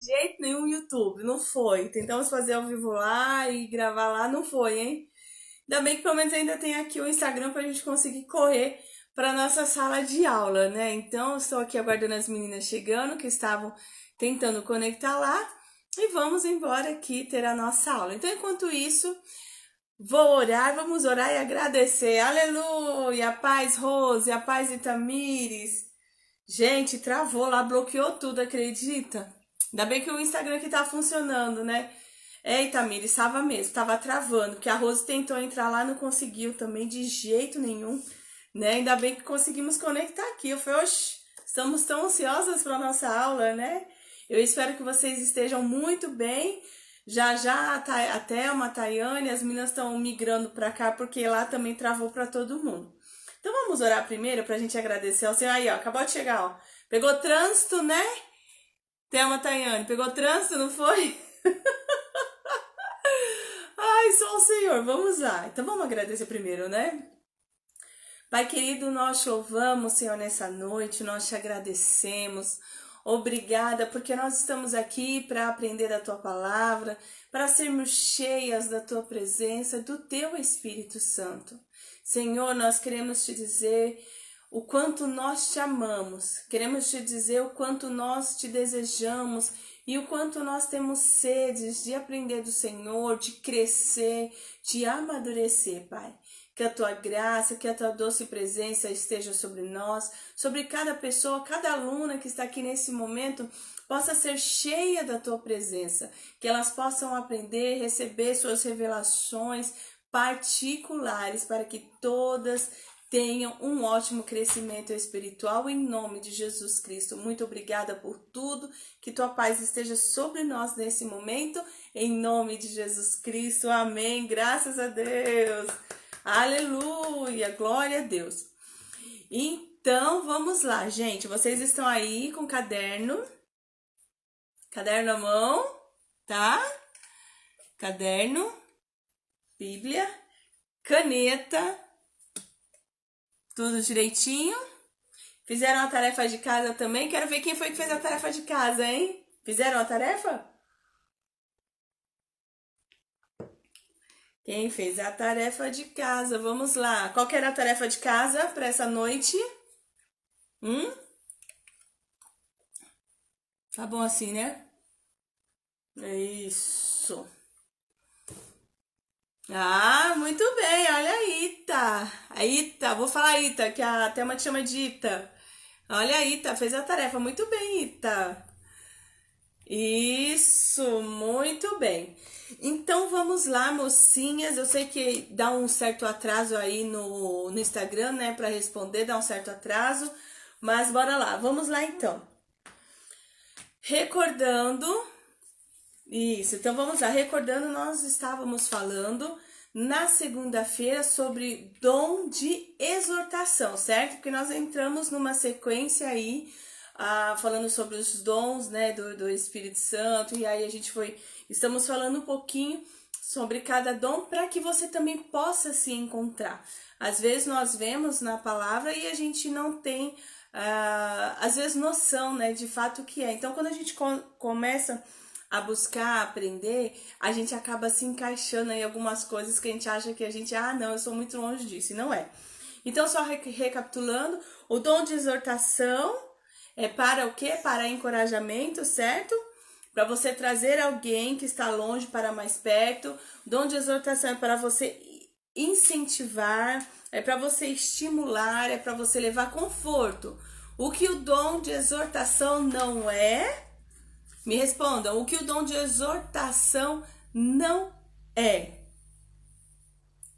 De jeito nenhum YouTube, não foi. Tentamos fazer ao vivo lá e gravar lá, não foi, hein? Ainda bem que pelo menos ainda tem aqui o Instagram pra gente conseguir correr para nossa sala de aula, né? Então, estou aqui aguardando as meninas chegando, que estavam tentando conectar lá, e vamos embora aqui ter a nossa aula. Então, enquanto isso, vou orar, vamos orar e agradecer. Aleluia! A paz, Rose, a paz, Itamires. Gente, travou lá, bloqueou tudo, acredita? Ainda bem que o Instagram aqui tá funcionando, né? Eita, Miri, estava mesmo, tava travando, porque a Rose tentou entrar lá, não conseguiu também de jeito nenhum, né? Ainda bem que conseguimos conectar aqui. Eu falei, oxe, estamos tão ansiosas para nossa aula, né? Eu espero que vocês estejam muito bem. Já já a Thelma, a Tayane, as meninas estão migrando para cá, porque lá também travou para todo mundo. Então vamos orar primeiro para a gente agradecer ao Senhor. Aí, ó, acabou de chegar, ó. Pegou trânsito, né? Thelma, Tayane, pegou trânsito, não foi? Ai, só o Senhor. Vamos lá. Então vamos agradecer primeiro, né? Pai querido, nós te louvamos, Senhor, nessa noite, nós te agradecemos. Obrigada, porque nós estamos aqui para aprender da tua palavra, para sermos cheias da tua presença, do teu Espírito Santo. Senhor, nós queremos te dizer o quanto nós te amamos, queremos te dizer o quanto nós te desejamos e o quanto nós temos sedes de aprender do Senhor, de crescer, de amadurecer, Pai. Que a tua graça, que a tua doce presença esteja sobre nós, sobre cada pessoa, cada aluna que está aqui nesse momento, possa ser cheia da tua presença, que elas possam aprender, receber suas revelações particulares, para que todas tenham um ótimo crescimento espiritual em nome de Jesus Cristo. Muito obrigada por tudo, que tua paz esteja sobre nós nesse momento, em nome de Jesus Cristo. Amém. Graças a Deus. Aleluia, glória a Deus. Então, vamos lá, gente. Vocês estão aí com caderno? Caderno na mão, tá? Caderno, Bíblia, caneta, tudo direitinho. Fizeram a tarefa de casa também? Quero ver quem foi que fez a tarefa de casa, hein? Fizeram a tarefa? Quem fez a tarefa de casa? Vamos lá. Qual que era a tarefa de casa para essa noite? Hum? Tá bom assim, né? Isso. Ah, muito bem. Olha a Ita. A Ita, vou falar Ita, que a Thelma te chama de Ita. Olha a Ita, fez a tarefa. Muito bem, Ita. Isso, muito bem. Então vamos lá, mocinhas. Eu sei que dá um certo atraso aí no Instagram, né, para responder, dá um certo atraso. Mas bora lá, vamos lá então. Recordando. Isso, então vamos lá. Recordando, nós estávamos falando na segunda-feira sobre dom de exortação, certo? Porque nós entramos numa sequência aí, falando sobre os dons, né, do Espírito Santo, e aí a gente foi, estamos falando um pouquinho sobre cada dom para que você também possa se encontrar. Às vezes nós vemos na palavra e a gente não tem, às vezes, noção, né, de fato o que é. Então, quando a gente começa a buscar, a aprender, a gente acaba se encaixando em algumas coisas que a gente acha que a gente, não, eu sou muito longe disso, e não é. Então, só recapitulando, o dom de exortação é para o quê? Para encorajamento, certo? Para você trazer alguém que está longe para mais perto. O dom de exortação é para você incentivar, é para você estimular, é para você levar conforto. O que o dom de exortação não é? Me respondam, o que o dom de exortação não é?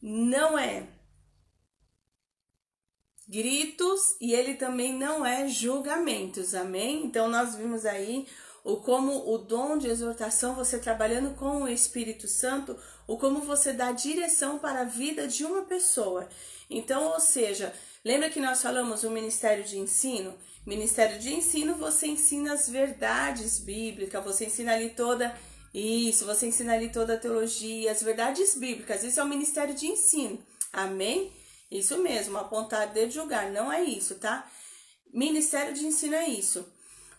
Não é gritos e ele também não é julgamentos, amém? Então nós vimos aí como o dom de exortação, você trabalhando com o Espírito Santo, o como você dá direção para a vida de uma pessoa. Então, ou seja, lembra que nós falamos o ministério de ensino? Ministério de ensino, você ensina as verdades bíblicas, você ensina ali toda isso, você ensina ali toda a teologia, as verdades bíblicas. Isso é o ministério de ensino, amém? Isso mesmo, apontar, dedo, julgar, não é isso, tá? Ministério de ensino é isso.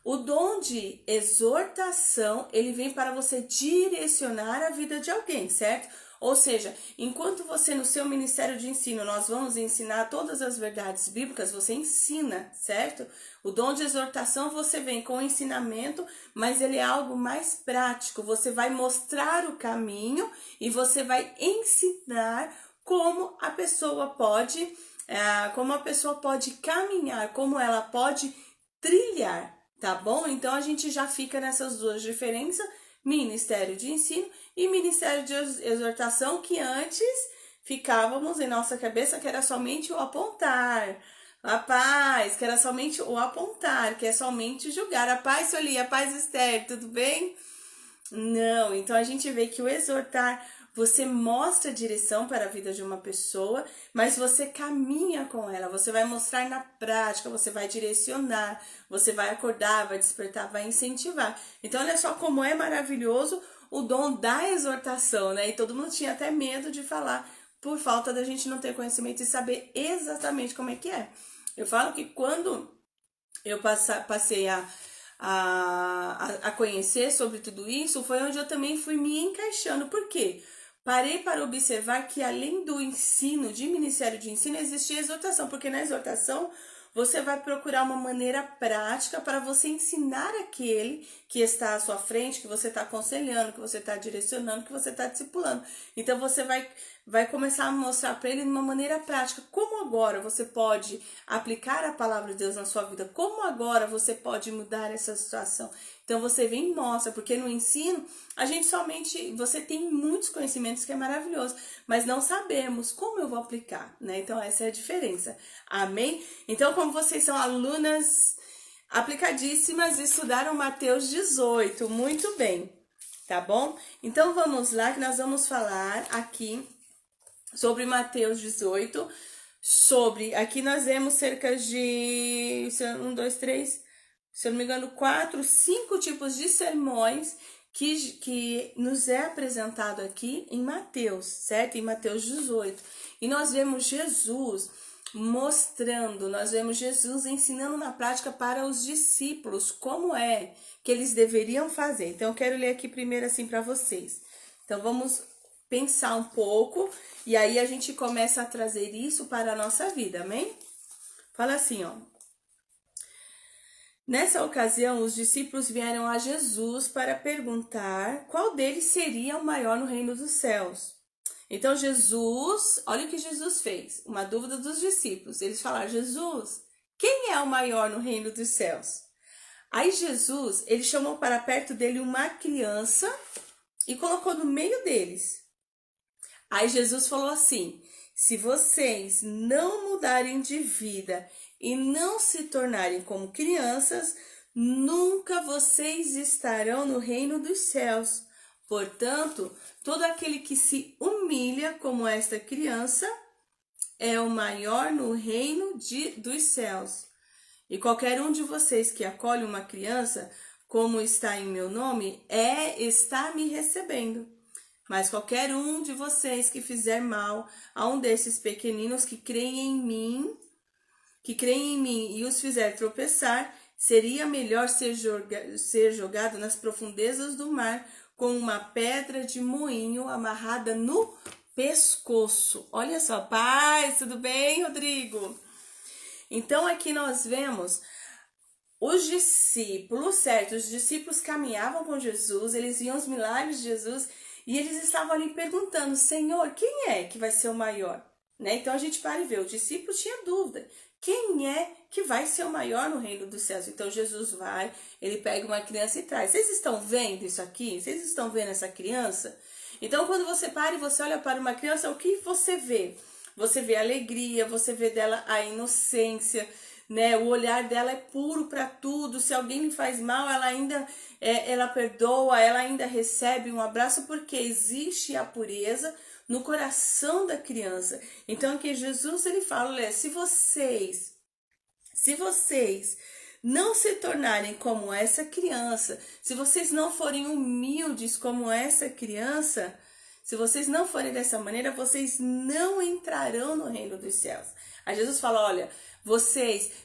O dom de exortação, ele vem para você direcionar a vida de alguém, certo? Ou seja, enquanto você no seu ministério de ensino, nós vamos ensinar todas as verdades bíblicas, você ensina, certo? O dom de exortação você vem com o ensinamento, mas ele é algo mais prático. Você vai mostrar o caminho e você vai ensinar como a pessoa pode, caminhar, como ela pode trilhar, tá bom? Então a gente já fica nessas duas diferenças, ministério de ensino e ministério de exortação, que antes ficávamos em nossa cabeça que era somente o apontar. A paz, que era somente o apontar, que é somente julgar. A paz, Sueli, a paz, Esther, tudo bem? Não, então a gente vê que o exortar, você mostra a direção para a vida de uma pessoa, mas você caminha com ela, você vai mostrar na prática, você vai direcionar, você vai acordar, vai despertar, vai incentivar. Então olha só como é maravilhoso o dom da exortação, né? E todo mundo tinha até medo de falar por falta da gente não ter conhecimento e saber exatamente como é que é. Eu falo que quando eu passei a conhecer sobre tudo isso, foi onde eu também fui me encaixando. Por quê? Parei para observar que além do ensino, de ministério de ensino, existia exortação, porque na exortação você vai procurar uma maneira prática para você ensinar aquele que está à sua frente, que você está aconselhando, que você está direcionando, que você está discipulando. Então você vai começar a mostrar para ele de uma maneira prática como agora você pode aplicar a palavra de Deus na sua vida, como agora você pode mudar essa situação. Então você vem e mostra, porque no ensino você tem muitos conhecimentos que é maravilhoso, mas não sabemos como eu vou aplicar, né? Então essa é a diferença. Amém? Então, como vocês são alunas aplicadíssimas, estudaram Mateus 18, muito bem, tá bom? Então vamos lá que nós vamos falar aqui sobre Mateus 18, aqui nós vemos cerca de 3, se eu não me engano, 4, 5 tipos de sermões que nos é apresentado aqui em Mateus, certo? Em Mateus 18. E nós vemos Jesus mostrando, nós vemos Jesus ensinando na prática para os discípulos como é que eles deveriam fazer. Então eu quero ler aqui primeiro assim para vocês. Então vamos pensar um pouco e aí a gente começa a trazer isso para a nossa vida, amém? Fala assim, ó. Nessa ocasião, os discípulos vieram a Jesus para perguntar qual deles seria o maior no reino dos céus. Então Jesus, olha o que Jesus fez, uma dúvida dos discípulos. Eles falaram: Jesus, quem é o maior no reino dos céus? Aí Jesus, ele chamou para perto dele uma criança e colocou no meio deles. Aí Jesus falou assim: se vocês não mudarem de vida e não se tornarem como crianças, nunca vocês estarão no reino dos céus. Portanto, todo aquele que se humilha como esta criança é o maior no reino dos céus. E qualquer um de vocês que acolhe uma criança, como está em meu nome, está me recebendo. Mas qualquer um de vocês que fizer mal a um desses pequeninos que creem em mim e os fizer tropeçar, seria melhor ser jogado nas profundezas do mar com uma pedra de moinho amarrada no pescoço. Olha só, paz, tudo bem, Rodrigo? Então aqui nós vemos os discípulos, certo? Os discípulos caminhavam com Jesus, eles viam os milagres de Jesus e eles estavam ali perguntando: Senhor, quem é que vai ser o maior? Né? Então a gente para e vê, o discípulo tinha dúvida. Quem é que vai ser o maior no reino dos céus? Então Jesus vai, ele pega uma criança e traz. Vocês estão vendo isso aqui? Vocês estão vendo essa criança? Então quando você para e você olha para uma criança, o que você vê? Você vê a alegria, você vê dela a inocência, né? O olhar dela é puro para tudo. Se alguém lhe faz mal, ela ainda ela perdoa, ela ainda recebe um abraço, porque existe a pureza no coração da criança. Então aqui Jesus ele fala: olha, se vocês não se tornarem como essa criança, se vocês não forem humildes como essa criança, Se vocês não forem dessa maneira, vocês não entrarão no reino dos céus. Aí Jesus fala, olha,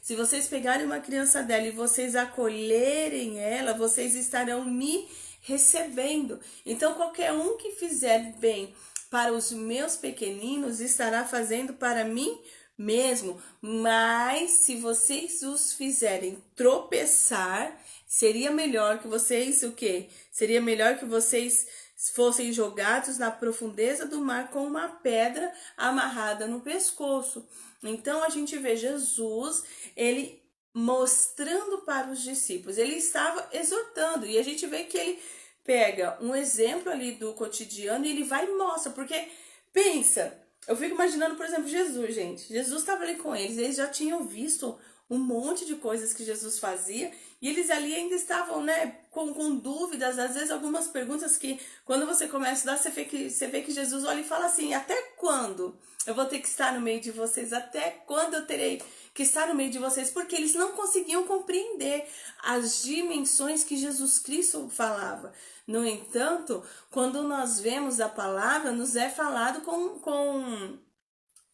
se vocês pegarem uma criança dela e vocês acolherem ela, vocês estarão me recebendo. Então, qualquer um que fizer bem para os meus pequeninos estará fazendo para mim mesmo. Mas se vocês os fizerem tropeçar, seria melhor que vocês o quê? Seria melhor que vocês fossem jogados na profundeza do mar com uma pedra amarrada no pescoço. Então a gente vê Jesus, ele mostrando para os discípulos, ele estava exortando, e a gente vê que ele pega um exemplo ali do cotidiano e ele vai e mostra, porque pensa, eu fico imaginando, por exemplo, Jesus, gente. Jesus estava ali com eles já tinham visto um monte de coisas que Jesus fazia, e eles ali ainda estavam, né, com dúvidas, às vezes algumas perguntas que, quando você começa a estudar, você vê que Jesus olha e fala assim, até quando eu vou ter que estar no meio de vocês? Até quando eu terei que estar no meio de vocês? Porque eles não conseguiam compreender as dimensões que Jesus Cristo falava. No entanto, quando nós vemos a palavra, nos é falado com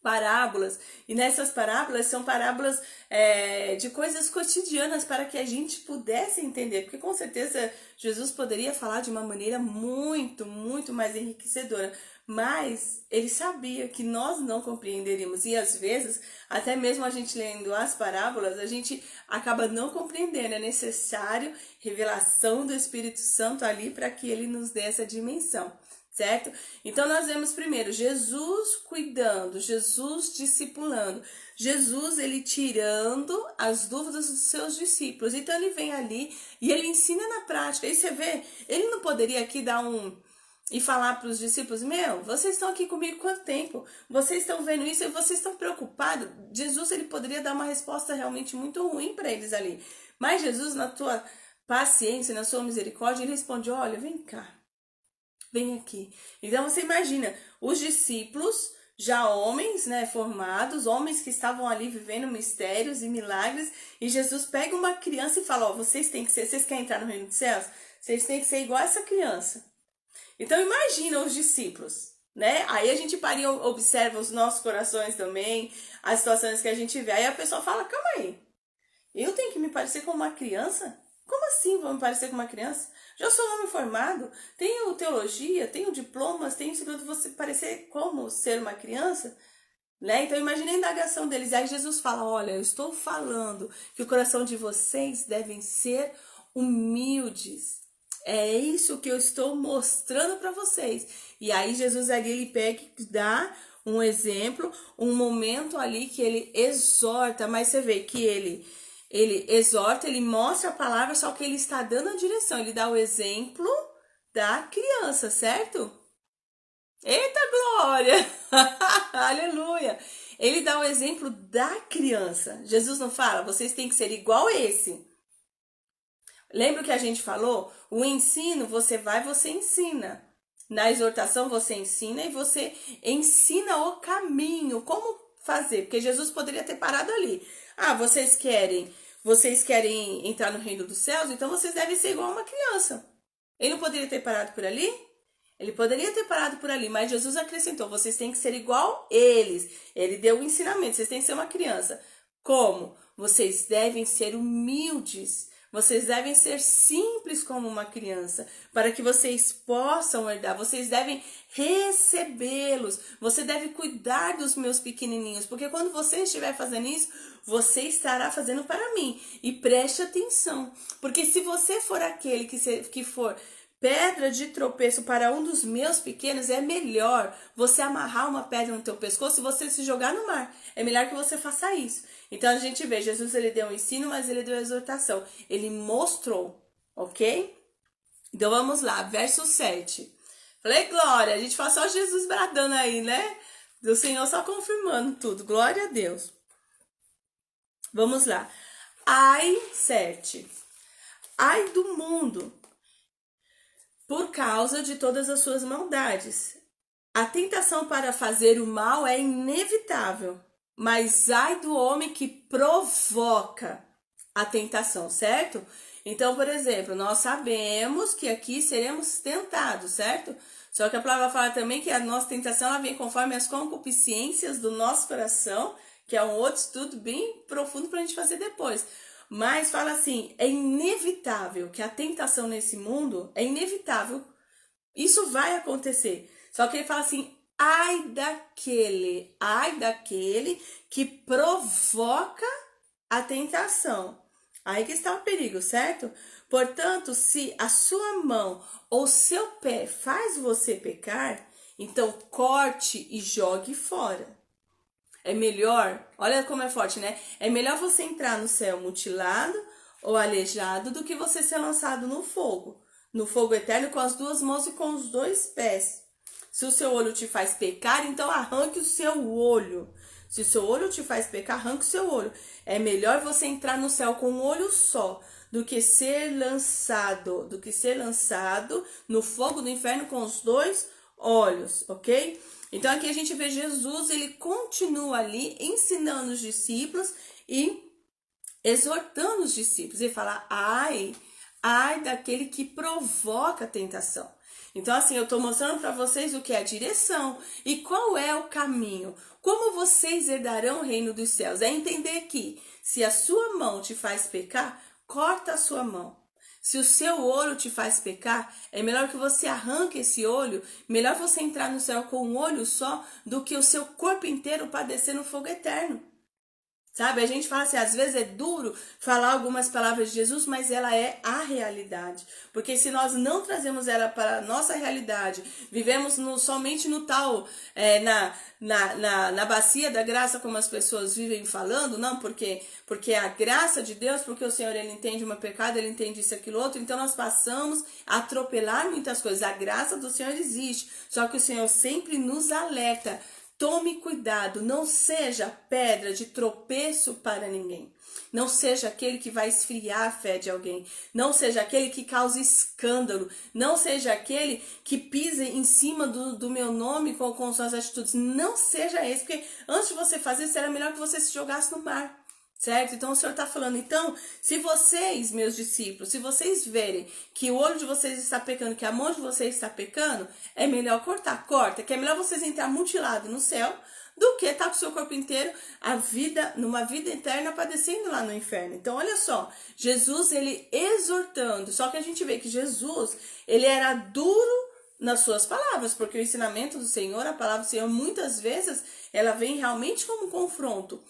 parábolas, e nessas parábolas são parábolas de coisas cotidianas para que a gente pudesse entender, porque com certeza Jesus poderia falar de uma maneira muito, muito mais enriquecedora, mas ele sabia que nós não compreenderíamos, e às vezes, até mesmo a gente lendo as parábolas, a gente acaba não compreendendo, é necessário revelação do Espírito Santo ali para que ele nos dê essa dimensão. Certo? Então nós vemos primeiro Jesus cuidando, Jesus discipulando, Jesus ele tirando as dúvidas dos seus discípulos. Então ele vem ali e ele ensina na prática. Aí você vê, ele não poderia aqui dar e falar para os discípulos, vocês estão aqui comigo quanto tempo? Vocês estão vendo isso e vocês estão preocupados? Jesus ele poderia dar uma resposta realmente muito ruim para eles ali. Mas Jesus, na tua paciência, na sua misericórdia, ele responde, olha, vem cá. Vem aqui. Então você imagina, os discípulos, já homens, né, formados, homens que estavam ali vivendo mistérios e milagres, e Jesus pega uma criança e fala, vocês querem entrar no reino dos céus? Vocês têm que ser igual a essa criança. Então imagina os discípulos, né? Aí a gente para e observa os nossos corações também, as situações que a gente vê, aí a pessoa fala, calma aí, eu tenho que me parecer com uma criança? Como assim vou me parecer com uma criança? Já sou homem formado, tenho teologia, tenho diplomas, tenho seguro de você parecer como ser uma criança, né? Então imagine a indagação deles. Aí Jesus fala, olha, eu estou falando que o coração de vocês devem ser humildes. É isso que eu estou mostrando para vocês. E aí Jesus ali, ele pega e dá um exemplo, um momento ali que ele exorta, mas você vê que ele exorta, ele mostra a palavra, só que ele está dando a direção, ele dá o exemplo da criança, certo? Eita glória! Aleluia! Ele dá o exemplo da criança. Jesus não fala, vocês têm que ser igual esse. Lembra o que a gente falou? O ensino, você ensina. Na exortação, você ensina e você ensina o caminho, como fazer. Porque Jesus poderia ter parado ali. Vocês querem entrar no reino dos céus? Então vocês devem ser igual a uma criança. Ele não poderia ter parado por ali? Ele poderia ter parado por ali, mas Jesus acrescentou, vocês têm que ser igual eles. Ele deu o ensinamento, vocês têm que ser uma criança. Como? Vocês devem ser humildes. Vocês devem ser simples como uma criança, para que vocês possam herdar. Vocês devem recebê-los. Você deve cuidar dos meus pequenininhos, porque quando você estiver fazendo isso, você estará fazendo para mim. E preste atenção, porque se você for aquele que for pedra de tropeço para um dos meus pequenos, é melhor você amarrar uma pedra no teu pescoço e você se jogar no mar. É melhor que você faça isso. Então a gente vê, Jesus ele deu um ensino, mas ele deu exortação. Ele mostrou, ok? Então vamos lá, verso 7. Falei, glória, a gente faz só Jesus bradando aí, né? Do Senhor só confirmando tudo, glória a Deus. Vamos lá. 7. Ai do mundo, por causa de todas as suas maldades. A tentação para fazer o mal é inevitável, mas ai do homem que provoca a tentação, certo? Então, por exemplo, nós sabemos que aqui seremos tentados, certo? Só que a palavra fala também que a nossa tentação ela vem conforme as concupiscências do nosso coração, que é um outro estudo bem profundo para a gente fazer depois. Mas fala assim, é inevitável que a tentação nesse mundo é inevitável. Isso vai acontecer. Só que ele fala assim, ai daquele que provoca a tentação. Aí que está o perigo, certo? Portanto, se a sua mão ou seu pé faz você pecar, então corte e jogue fora. É melhor, olha como é forte, né? É melhor você entrar no céu mutilado ou aleijado do que você ser lançado no fogo eterno com as duas mãos e com os dois pés. Se o seu olho te faz pecar, então arranque o seu olho. Se o seu olho te faz pecar, arranque o seu olho. É melhor você entrar no céu com um olho só do que ser lançado no fogo do inferno com os dois olhos, ok? Então aqui a gente vê Jesus, ele continua ali ensinando os discípulos e exortando os discípulos. Ele fala, ai daquele que provoca a tentação. Então assim, eu estou mostrando para vocês o que é a direção e qual é o caminho. Como vocês herdarão o reino dos céus? É entender que se a sua mão te faz pecar, corta a sua mão. Se o seu olho te faz pecar, é melhor que você arranque esse olho, melhor você entrar no céu com um olho só do que o seu corpo inteiro padecer no fogo eterno. Sabe, a gente fala assim, às vezes é duro falar algumas palavras de Jesus, mas ela é a realidade. Porque se nós não trazemos ela para a nossa realidade, vivemos somente no tal, na bacia da graça, como as pessoas vivem falando, não, porque a graça de Deus, porque o Senhor, ele entende o meu pecado, ele entende isso, aquilo, outro, então nós passamos a atropelar muitas coisas. A graça do Senhor existe, só que o Senhor sempre nos alerta. Tome cuidado, não seja pedra de tropeço para ninguém. Não seja aquele que vai esfriar a fé de alguém. Não seja aquele que causa escândalo. Não seja aquele que pisa em cima do meu nome com suas atitudes. Não seja esse, porque antes de você fazer isso, era melhor que você se jogasse no mar. Certo? Então o Senhor está falando, então, se vocês, meus discípulos, se vocês verem que o olho de vocês está pecando, que a mão de vocês está pecando, é melhor cortar, corta, que é melhor vocês entrar mutilado no céu do que estar com o seu corpo inteiro numa vida eterna padecendo lá no inferno. Então, olha só, Jesus, ele exortando, só que a gente vê que Jesus, ele era duro nas suas palavras, porque o ensinamento do Senhor, a palavra do Senhor, muitas vezes, ela vem realmente como um confronto.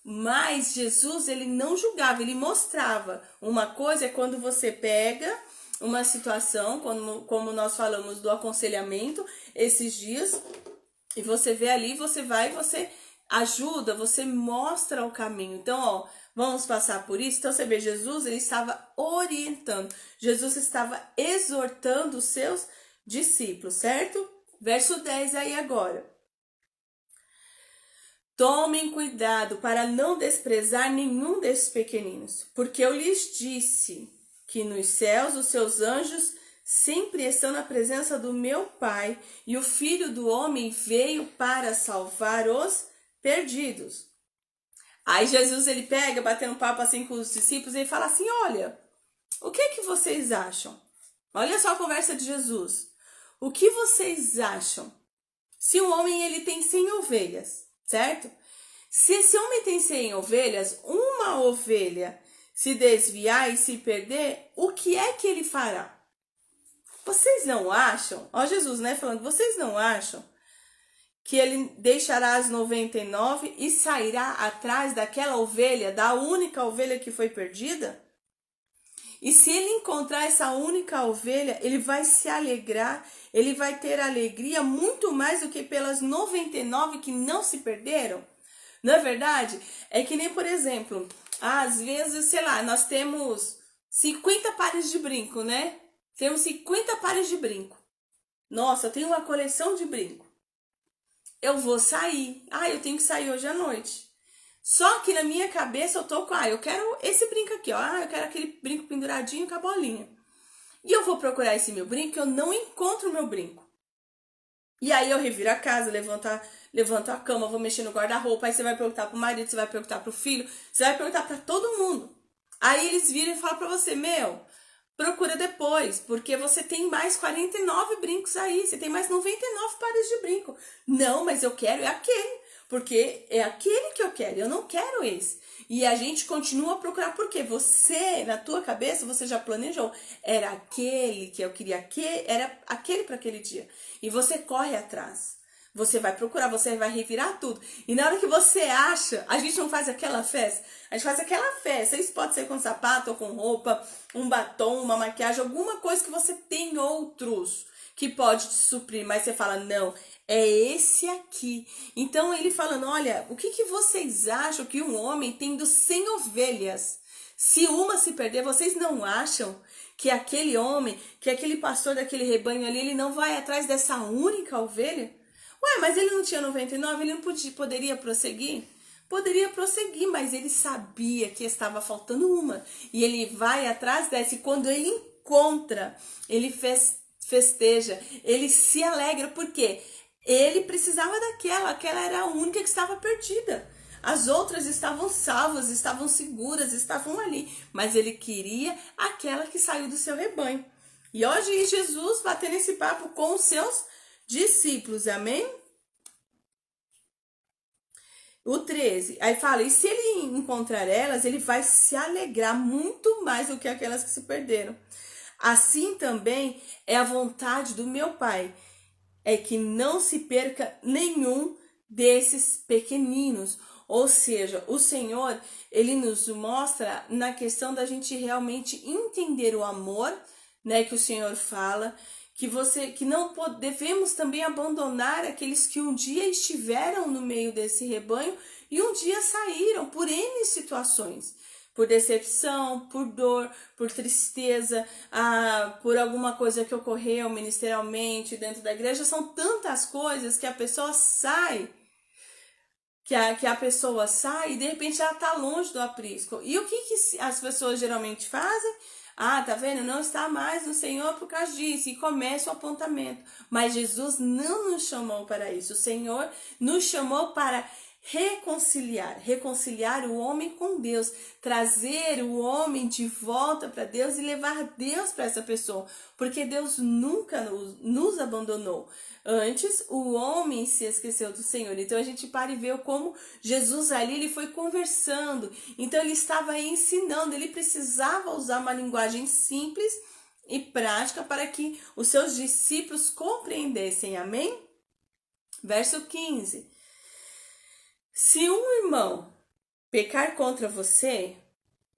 Mas Jesus, ele não julgava, ele mostrava. Uma coisa é quando você pega uma situação, como nós falamos do aconselhamento esses dias, e você vê ali, você vai, você ajuda, você mostra o caminho. Então, ó, vamos passar por isso. Então, você vê, Jesus, ele estava orientando, Jesus estava exortando os seus discípulos, certo? Verso 10 aí agora. Tomem cuidado para não desprezar nenhum desses pequeninos, porque eu lhes disse que nos céus os seus anjos sempre estão na presença do meu Pai, e o Filho do Homem veio para salvar os perdidos. Aí Jesus, ele pega, batendo um papo assim com os discípulos, e ele fala assim, olha, o que vocês acham? Olha só a conversa de Jesus. O que vocês acham? Se um homem, ele tem 100 ovelhas, certo? Se esse homem tem 100 ovelhas, uma ovelha se desviar e se perder, o que é que ele fará? Vocês não acham? Ó Jesus, né, falando, vocês não acham que ele deixará as 99 e sairá atrás daquela ovelha, da única ovelha que foi perdida? E se ele encontrar essa única ovelha, ele vai se alegrar, ele vai ter alegria muito mais do que pelas 99 que não se perderam. Não é verdade? É que nem, por exemplo, às vezes, sei lá, nós temos 50 pares de brinco, né? Temos 50 pares de brinco. Nossa, eu tenho uma coleção de brinco. Eu vou sair. Eu tenho que sair hoje à noite. Só que na minha cabeça eu tô com, eu quero esse brinco aqui, ó. Eu quero aquele brinco penduradinho com a bolinha. E eu vou procurar esse meu brinco, eu não encontro o meu brinco. E aí eu reviro a casa, levanto a cama, vou mexer no guarda-roupa, aí você vai perguntar pro marido, você vai perguntar pro filho, você vai perguntar pra todo mundo. Aí eles viram e falam pra você, meu, procura depois, porque você tem mais 49 brincos aí, você tem mais 99 pares de brinco. Não, mas eu quero é aquele, porque é aquele que eu quero, eu não quero esse. E a gente continua a procurar, porque você, na tua cabeça, você já planejou, era aquele que eu queria, era aquele para aquele dia. E você corre atrás. Você vai procurar, você vai revirar tudo. E na hora que você acha, a gente não faz aquela festa. A gente faz aquela festa. Isso pode ser com sapato ou com roupa, um batom, uma maquiagem, alguma coisa que você tem outros que pode te suprir. Mas você fala, não, é esse aqui. Então ele falando, olha, o que vocês acham que um homem tendo 100 ovelhas, se uma se perder, vocês não acham que aquele homem, que aquele pastor daquele rebanho ali, ele não vai atrás dessa única ovelha? Ué, mas ele não tinha 99, ele não poderia prosseguir? Poderia prosseguir, mas ele sabia que estava faltando uma. E ele vai atrás dessa. E quando ele encontra, ele festeja, ele se alegra. Por quê? Ele precisava daquela. Aquela era a única que estava perdida. As outras estavam salvas, estavam seguras, estavam ali. Mas ele queria aquela que saiu do seu rebanho. E hoje Jesus batendo esse papo com os seus discípulos, amém? O 13, aí fala, e se ele encontrar elas, ele vai se alegrar muito mais do que aquelas que se perderam. Assim também é a vontade do meu Pai, é que não se perca nenhum desses pequeninos. Ou seja, o Senhor, ele nos mostra na questão da gente realmente entender o amor, né, que o Senhor fala, que não devemos também abandonar aqueles que um dia estiveram no meio desse rebanho e um dia saíram por N situações, por decepção, por dor, por tristeza, por alguma coisa que ocorreu ministerialmente dentro da igreja. São tantas coisas que a pessoa sai, que a pessoa sai e de repente ela está longe do aprisco. E o que as pessoas geralmente fazem? Ah, tá vendo? Não está mais no Senhor por causa disso. E começa o apontamento. Mas Jesus não nos chamou para isso. O Senhor nos chamou para reconciliar o homem com Deus, trazer o homem de volta para Deus e levar Deus para essa pessoa, porque Deus nunca nos abandonou. Antes, o homem se esqueceu do Senhor. Então a gente para e vê como Jesus ali, ele foi conversando. Então ele estava ensinando, ele precisava usar uma linguagem simples e prática para que os seus discípulos compreendessem. Amém? Verso 15. Se um irmão pecar contra você,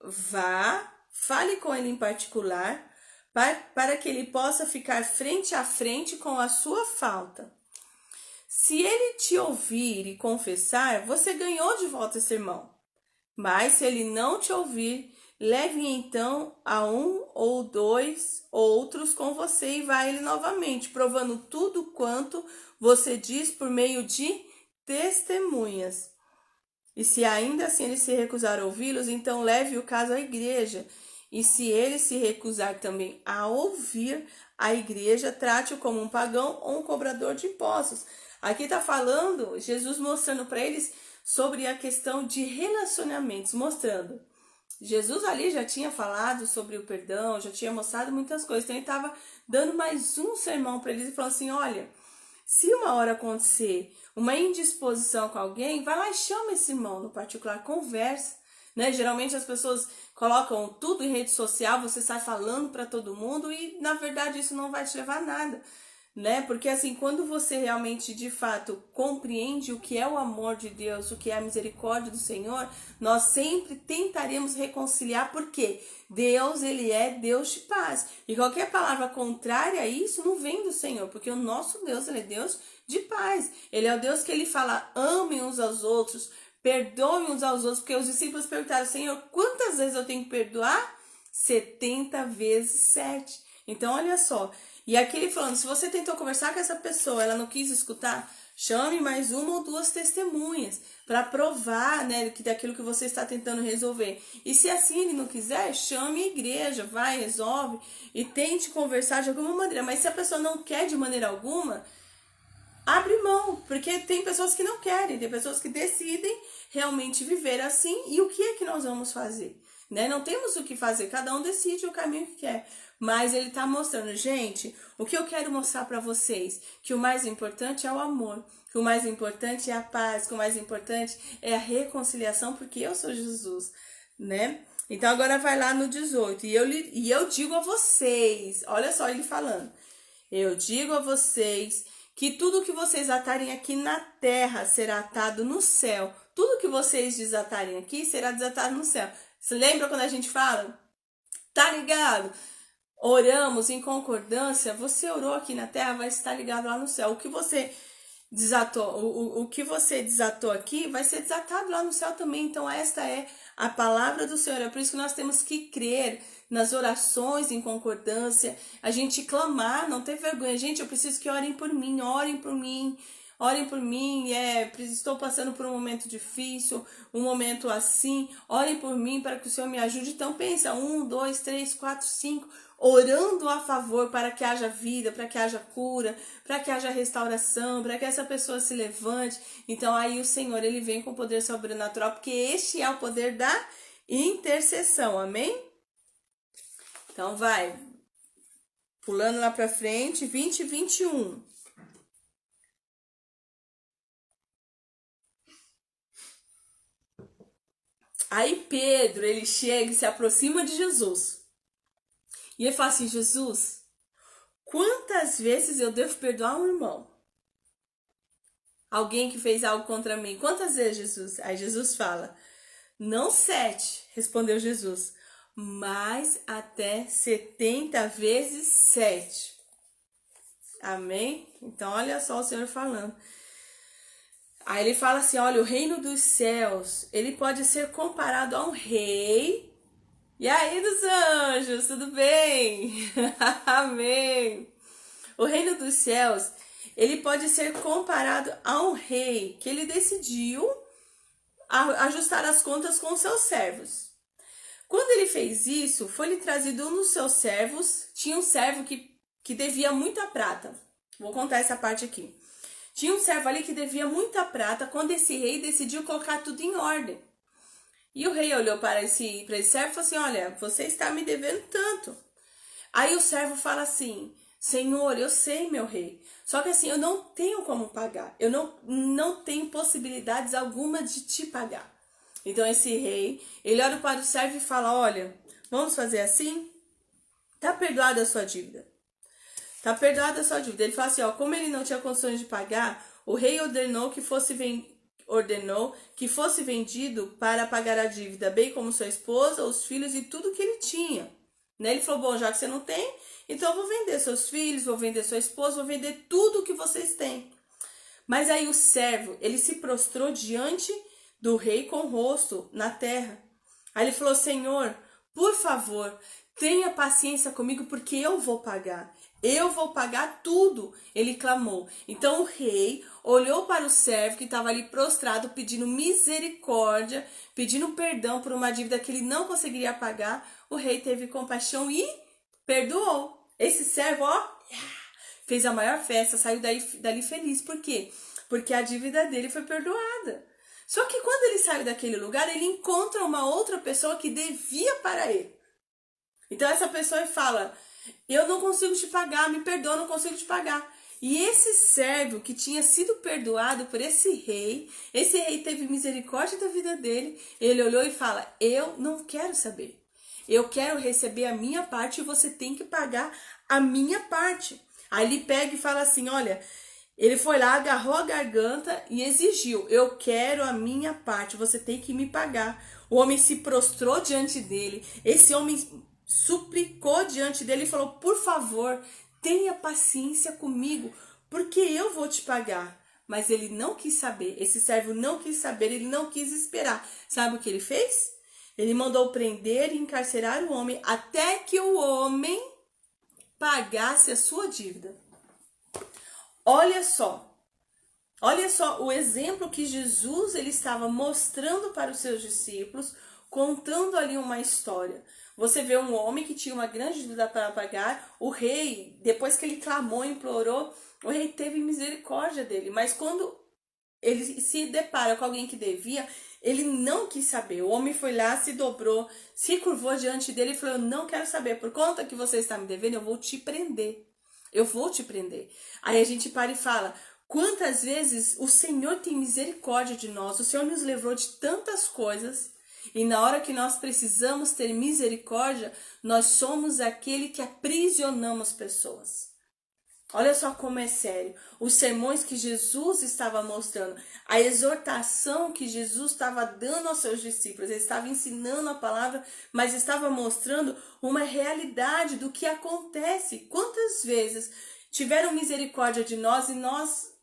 vá, fale com ele em particular, para que ele possa ficar frente a frente com a sua falta. Se ele te ouvir e confessar, você ganhou de volta esse irmão. Mas se ele não te ouvir, leve então a um ou dois outros com você e vá ele novamente, provando tudo quanto você diz por meio de testemunhas. E se ainda assim ele se recusar a ouvi-los, então leve o caso à igreja. E se ele se recusar também a ouvir a igreja, trate-o como um pagão ou um cobrador de impostos. Aqui está falando, Jesus mostrando para eles sobre a questão de relacionamentos, mostrando. Jesus ali já tinha falado sobre o perdão, já tinha mostrado muitas coisas. Então ele estava dando mais um sermão para eles e falando assim, olha, se uma hora acontecer uma indisposição com alguém, vai lá e chama esse irmão no particular, conversa, né? Geralmente as pessoas colocam tudo em rede social, você sai falando para todo mundo e na verdade isso não vai te levar a nada, né? Porque assim, quando você realmente de fato compreende o que é o amor de Deus, o que é a misericórdia do Senhor, nós sempre tentaremos reconciliar, porque Deus, ele é Deus de paz. E qualquer palavra contrária a isso não vem do Senhor, porque o nosso Deus, ele é Deus de paz. Ele é o Deus que ele fala, amem uns aos outros, perdoem uns aos outros, porque os discípulos perguntaram, Senhor, quantas vezes eu tenho que perdoar? 70 vezes 7. Então, olha só. E aqui ele falando, se você tentou conversar com essa pessoa, ela não quis escutar, chame mais uma ou duas testemunhas para provar, né, que daquilo que você está tentando resolver. E se assim ele não quiser, chame a igreja, vai, resolve e tente conversar de alguma maneira. Mas se a pessoa não quer de maneira alguma, abre mão, porque tem pessoas que não querem, tem pessoas que decidem realmente viver assim. E o que é que nós vamos fazer? né? Não temos o que fazer, cada um decide o caminho que quer. Mas ele tá mostrando, gente, o que eu quero mostrar para vocês, que o mais importante é o amor, que o mais importante é a paz, que o mais importante é a reconciliação, porque eu sou Jesus, né? Então agora vai lá no 18, e eu digo a vocês, olha só ele falando, eu digo a vocês que tudo que vocês atarem aqui na terra será atado no céu, tudo que vocês desatarem aqui será desatado no céu. Você lembra quando a gente fala? Tá ligado? Oramos em concordância, você orou aqui na terra, vai estar ligado lá no céu. O que você desatou, o que você desatou aqui vai ser desatado lá no céu também. Então esta é a palavra do Senhor. É por isso que nós temos que crer nas orações em concordância, a gente clamar, não ter vergonha. Gente, eu preciso que orem por mim, orem por mim. Orem por mim, estou passando por um momento difícil, um momento assim. Orem por mim para que o Senhor me ajude. Então pensa, 1, 2, 3, 4, 5, orando a favor para que haja vida, para que haja cura, para que haja restauração, para que essa pessoa se levante. Então aí o Senhor, ele vem com poder sobrenatural, porque este é o poder da intercessão, amém? Então vai, pulando lá para frente, 20 e 21. Aí Pedro, ele chega e se aproxima de Jesus. E ele fala assim, Jesus, quantas vezes eu devo perdoar um irmão? Alguém que fez algo contra mim. Quantas vezes, Jesus? Aí Jesus fala, não 7, respondeu Jesus, mas até 70 vezes 7. Amém? Então, olha só o Senhor falando. Aí ele fala assim, olha, o reino dos céus, ele pode ser comparado a um rei. E aí, dos anjos, tudo bem? Amém. O reino dos céus, ele pode ser comparado a um rei que ele decidiu ajustar as contas com seus servos. Quando ele fez isso, foi-lhe trazido um dos seus servos, tinha um servo que devia muita prata. Vou contar essa parte aqui. Tinha um servo ali que devia muita prata quando esse rei decidiu colocar tudo em ordem. E o rei olhou para esse servo e falou assim, olha, você está me devendo tanto. Aí o servo fala assim, Senhor, eu sei, meu rei, só que assim, eu não tenho como pagar. Eu não tenho possibilidades alguma de te pagar. Então esse rei, ele olha para o servo e fala, olha, vamos fazer assim? Tá perdoada a sua dívida. Tá perdoada a sua dívida. Ele fala assim, ó, como ele não tinha condições de pagar, o rei ordenou que fosse vendido para pagar a dívida, bem como sua esposa, os filhos e tudo que ele tinha. Né? Ele falou, bom, já que você não tem, então eu vou vender seus filhos, vou vender sua esposa, vou vender tudo que vocês têm. Mas aí o servo, ele se prostrou diante do rei com o rosto na terra. Aí ele falou, Senhor, por favor, tenha paciência comigo porque eu vou pagar. Eu vou pagar tudo, ele clamou. Então o rei olhou para o servo que estava ali prostrado, pedindo misericórdia, pedindo perdão por uma dívida que ele não conseguiria pagar. O rei teve compaixão e perdoou. Esse servo, ó, fez a maior festa, saiu dali feliz. Por quê? Porque a dívida dele foi perdoada. Só que quando ele saiu daquele lugar, ele encontra uma outra pessoa que devia para ele. Então essa pessoa fala, eu não consigo te pagar, me perdoa, não consigo te pagar. E esse servo que tinha sido perdoado por esse rei teve misericórdia da vida dele, ele olhou e fala, eu não quero saber. Eu quero receber a minha parte e você tem que pagar a minha parte. Aí ele pega e fala assim, olha, ele foi lá, agarrou a garganta e exigiu, eu quero a minha parte, você tem que me pagar. O homem se prostrou diante dele, esse homem suplicou diante dele e falou, por favor, tenha paciência comigo, porque eu vou te pagar. Mas ele não quis saber, esse servo não quis saber, ele não quis esperar. Sabe o que ele fez? Ele mandou prender e encarcerar o homem até que o homem pagasse a sua dívida. Olha só o exemplo que Jesus ele estava mostrando para os seus discípulos, contando ali uma história. Você vê um homem que tinha uma grande dívida para pagar, o rei, depois que ele clamou, implorou, o rei teve misericórdia dele, mas quando ele se depara com alguém que devia, Ele não quis saber. O homem foi lá, se dobrou, se curvou diante dele e falou: eu não quero saber. Por conta que você está me devendo, eu vou te prender. Eu vou te prender. Aí a gente para e fala: quantas vezes o Senhor tem misericórdia de nós? O Senhor nos livrou de tantas coisas. E na hora que nós precisamos ter misericórdia, nós somos aquele que aprisionamos pessoas. Olha só como é sério. Os sermões que Jesus estava mostrando, a exortação que Jesus estava dando aos seus discípulos, ele estava ensinando a palavra, mas estava mostrando uma realidade do que acontece. Quantas vezes tiveram misericórdia de nós e nós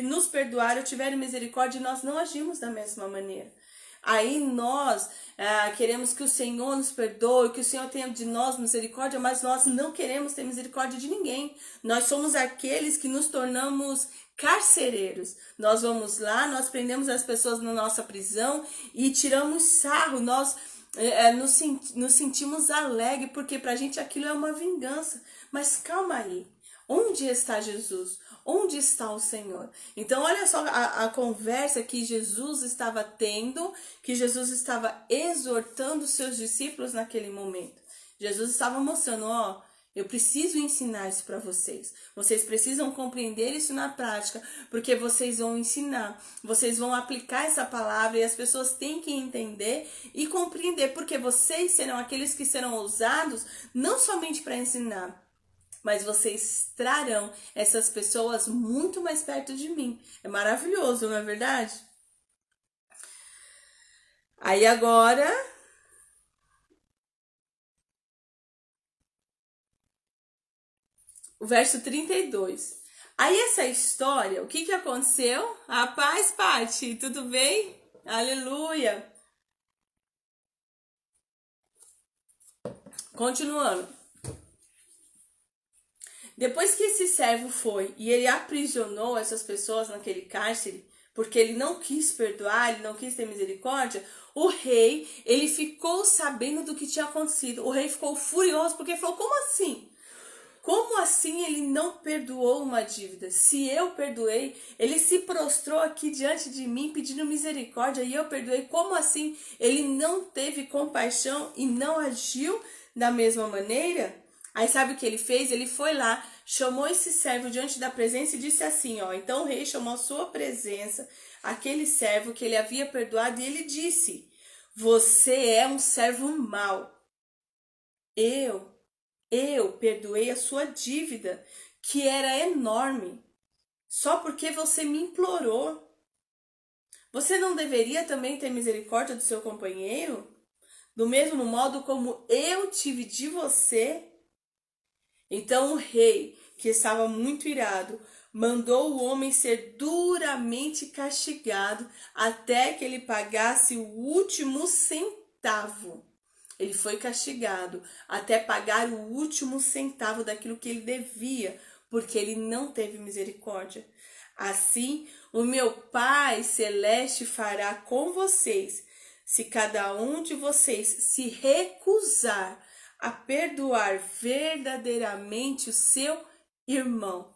nos perdoaram, tiveram misericórdia e nós não agimos da mesma maneira. Aí nós queremos que o Senhor nos perdoe, que o Senhor tenha de nós misericórdia, mas nós não queremos ter misericórdia de ninguém. Nós somos aqueles que nos tornamos carcereiros. Nós vamos lá, nós prendemos as pessoas na nossa prisão e tiramos sarro. Nós nos sentimos alegres, porque pra gente aquilo é uma vingança. Mas calma aí, onde está Jesus? Onde está o Senhor? Então, olha só a conversa que Jesus estava tendo, que Jesus estava exortando os seus discípulos naquele momento. Jesus estava mostrando, ó, eu preciso ensinar isso para vocês. Vocês precisam compreender isso na prática, porque vocês vão ensinar, vocês vão aplicar essa palavra e as pessoas têm que entender e compreender, porque vocês serão aqueles que serão usados não somente para ensinar, mas vocês trarão essas pessoas muito mais perto de mim. É maravilhoso, não é verdade? Aí agora, o verso 32. Aí essa história, o que aconteceu? A paz, Pati, tudo bem? Aleluia! Continuando. Depois que esse servo foi e ele aprisionou essas pessoas naquele cárcere, porque ele não quis perdoar, ele não quis ter misericórdia, o rei, ele ficou sabendo do que tinha acontecido. O rei ficou furioso porque falou: como assim? Como assim ele não perdoou uma dívida? Se eu perdoei, ele se prostrou aqui diante de mim pedindo misericórdia e eu perdoei. Como assim ele não teve compaixão e não agiu da mesma maneira? Aí sabe o que ele fez? Ele foi lá, chamou esse servo diante da presença e disse assim, ó. Então o rei chamou a sua presença, aquele servo que ele havia perdoado, e ele disse: você é um servo mau. Eu perdoei a sua dívida, que era enorme, só porque você me implorou. Você não deveria também ter misericórdia do seu companheiro? Do mesmo modo como eu tive de você? Então o rei, que estava muito irado, mandou o homem ser duramente castigado até que ele pagasse o último centavo. Ele foi castigado até pagar o último centavo daquilo que ele devia, porque ele não teve misericórdia. Assim, o meu Pai Celeste fará com vocês, se cada um de vocês se recusar a perdoar verdadeiramente o seu irmão.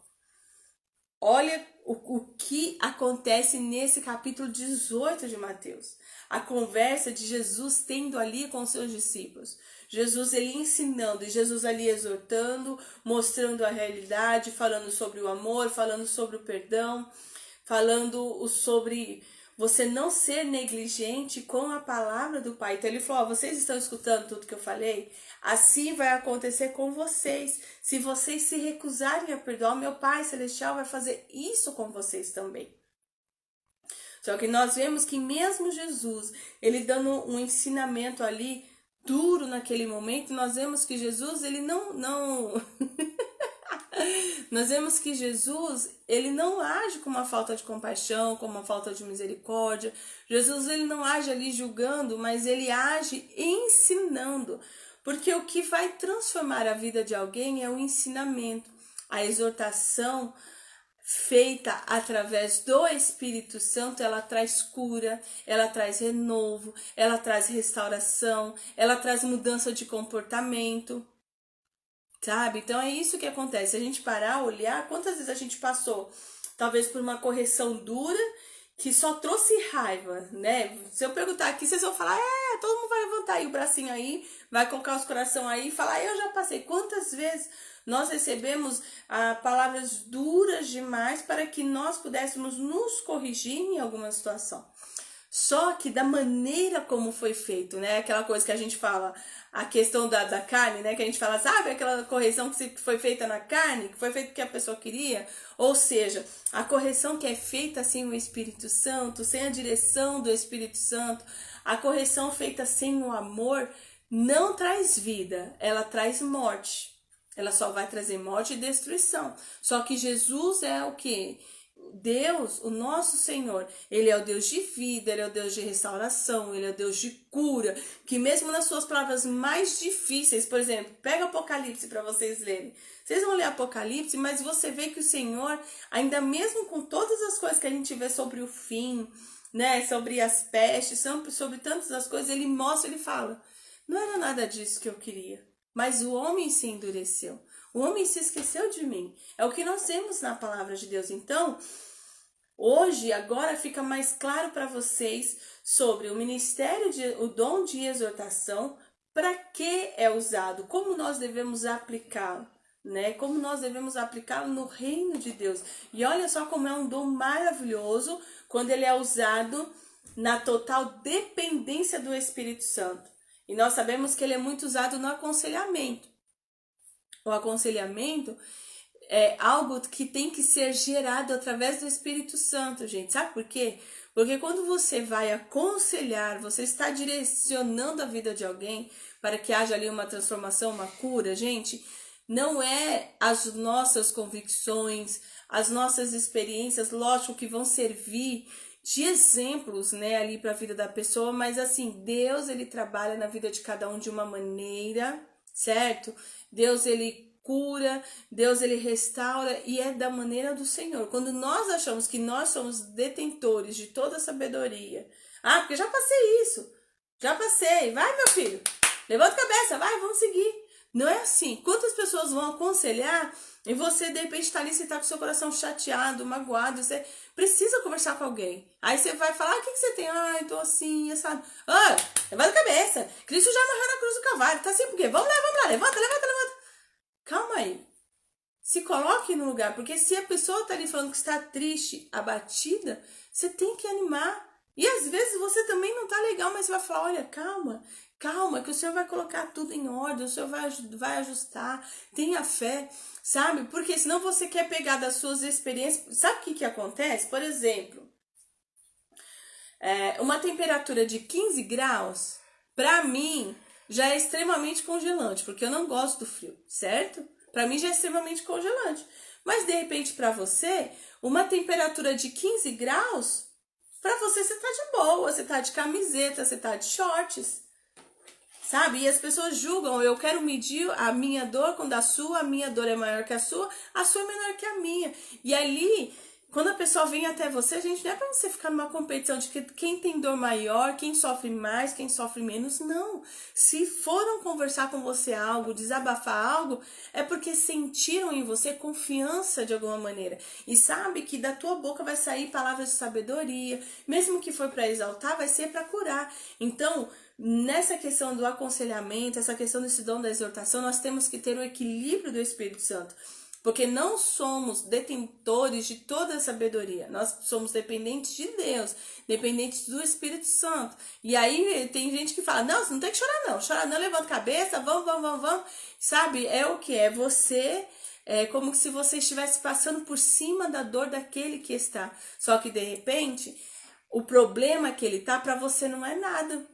Olha o que acontece nesse capítulo 18 de Mateus. A conversa de Jesus tendo ali com seus discípulos. Jesus ele ensinando e Jesus ali exortando, mostrando a realidade, falando sobre o amor, falando sobre o perdão, falando sobre você não ser negligente com a palavra do Pai. Então ele falou, ó, vocês estão escutando tudo que eu falei? Assim vai acontecer com vocês. Se vocês se recusarem a perdoar, o meu Pai Celestial vai fazer isso com vocês também. Só que nós vemos que mesmo Jesus, ele dando um ensinamento ali duro naquele momento, nós vemos que Jesus, ele não nós vemos que Jesus, ele não age com uma falta de compaixão, com uma falta de misericórdia. Jesus, ele não age ali julgando, mas ele age ensinando. Porque o que vai transformar a vida de alguém é o ensinamento, a exortação feita através do Espírito Santo. Ela traz cura, ela traz renovo, ela traz restauração, ela traz mudança de comportamento. Sabe? Então é isso que acontece. Se a gente parar, olhar, quantas vezes a gente passou, talvez por uma correção dura, que só trouxe raiva, né? Se eu perguntar aqui, vocês vão falar, todo mundo vai levantar aí o bracinho aí, vai colocar os coração aí e falar, eu já passei. Quantas vezes nós recebemos palavras duras demais para que nós pudéssemos nos corrigir em alguma situação? Só que da maneira como foi feito, né? Aquela coisa que a gente fala, a questão da carne, né? Que a gente fala, sabe? Aquela correção que foi feita na carne, que foi feita porque a pessoa queria. Ou seja, a correção que é feita sem o Espírito Santo, sem a direção do Espírito Santo, a correção feita sem o amor, não traz vida, ela traz morte. Ela só vai trazer morte e destruição. Só que Jesus é o quê? Deus, o nosso Senhor, Ele é o Deus de vida, Ele é o Deus de restauração, Ele é o Deus de cura, que mesmo nas suas palavras mais difíceis, por exemplo, pega Apocalipse para vocês lerem. Vocês vão ler Apocalipse, mas você vê que o Senhor, ainda mesmo com todas as coisas que a gente vê sobre o fim, né, sobre as pestes, sobre tantas as coisas, Ele mostra, Ele fala, não era nada disso que eu queria, mas o homem se endureceu. O homem se esqueceu de mim. É o que nós vemos na palavra de Deus. Então, hoje, agora fica mais claro para vocês sobre o ministério, o dom de exortação, para que é usado, como nós devemos aplicá-lo, né? Como nós devemos aplicá-lo no reino de Deus. E olha só como é um dom maravilhoso quando ele é usado na total dependência do Espírito Santo. E nós sabemos que ele é muito usado no aconselhamento. O aconselhamento é algo que tem que ser gerado através do Espírito Santo, gente. Sabe por quê? Porque quando você vai aconselhar, você está direcionando a vida de alguém para que haja ali uma transformação, uma cura, gente. Não é as nossas convicções, as nossas experiências, lógico que vão servir de exemplos, né, ali para a vida da pessoa, mas assim, Deus, ele trabalha na vida de cada um de uma maneira, certo? Deus, ele cura, Deus, ele restaura e é da maneira do Senhor. Quando nós achamos que nós somos detentores de toda a sabedoria, porque já passei isso, já passei, vai meu filho, levanta a cabeça, vai, vamos seguir. Não é assim. Quantas pessoas vão aconselhar e você de repente está ali, você está com seu coração chateado, magoado, você precisa conversar com alguém. Aí você vai falar, o que você tem? Eu tô assim, sabe? Levanta a cabeça. Cristo já morreu na cruz do Calvário. Tá assim por quê? Vamos lá, levanta. Calma aí. Se coloque no lugar, porque se a pessoa está ali falando que está triste, abatida, você tem que animar. E às vezes você também não tá legal, mas você vai falar, olha, calma, que o Senhor vai colocar tudo em ordem, o Senhor vai ajustar, tenha fé, sabe? Porque senão você quer pegar das suas experiências. Sabe o que acontece? Por exemplo, uma temperatura de 15 graus, pra mim, já é extremamente congelante, porque eu não gosto do frio, certo? Pra mim já é extremamente congelante. Mas de repente pra você, uma temperatura de 15 graus, pra você tá de boa, você tá de camiseta, você tá de shorts, sabe? E as pessoas julgam, eu quero medir a minha dor quando a minha dor é maior que a sua é menor que a minha. E ali, quando a pessoa vem até você, gente, não é pra você ficar numa competição de quem tem dor maior, quem sofre mais, quem sofre menos, não. Se foram conversar com você algo, desabafar algo, é porque sentiram em você confiança de alguma maneira. E sabe que da tua boca vai sair palavras de sabedoria, mesmo que for para exaltar, vai ser para curar. Então, nessa questão do aconselhamento, essa questão desse dom da exortação, nós temos que ter o equilíbrio do Espírito Santo. Porque não somos detentores de toda a sabedoria. Nós somos dependentes de Deus, dependentes do Espírito Santo. E aí tem gente que fala, não, você não tem que chorar não. Chorar não, levanta a cabeça, vamos. Sabe, é o que? É você... É como se você estivesse passando por cima da dor daquele que está. Só que, de repente, o problema que ele tá, para você não é nada.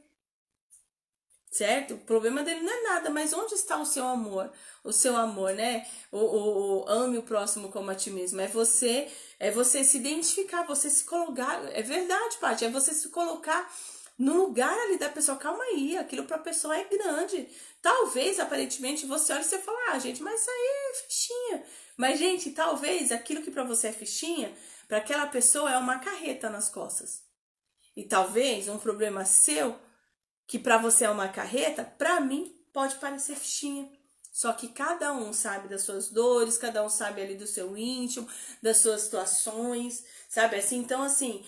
Certo? O problema dele não é nada, mas onde está o seu amor? O seu amor, né? O ame o próximo como a ti mesmo. É você se identificar, você se colocar. É verdade, Paty. É você se colocar no lugar ali da pessoa. Calma aí, aquilo para a pessoa é grande. Talvez, aparentemente, você olhe e você fala, gente, mas isso aí é fichinha. Mas, gente, talvez aquilo que para você é fichinha, para aquela pessoa é uma carreta nas costas. E talvez um problema seu, que para você é uma carreta, para mim pode parecer fichinha. Só que cada um sabe das suas dores, cada um sabe ali do seu íntimo, das suas situações, sabe assim? Então, assim,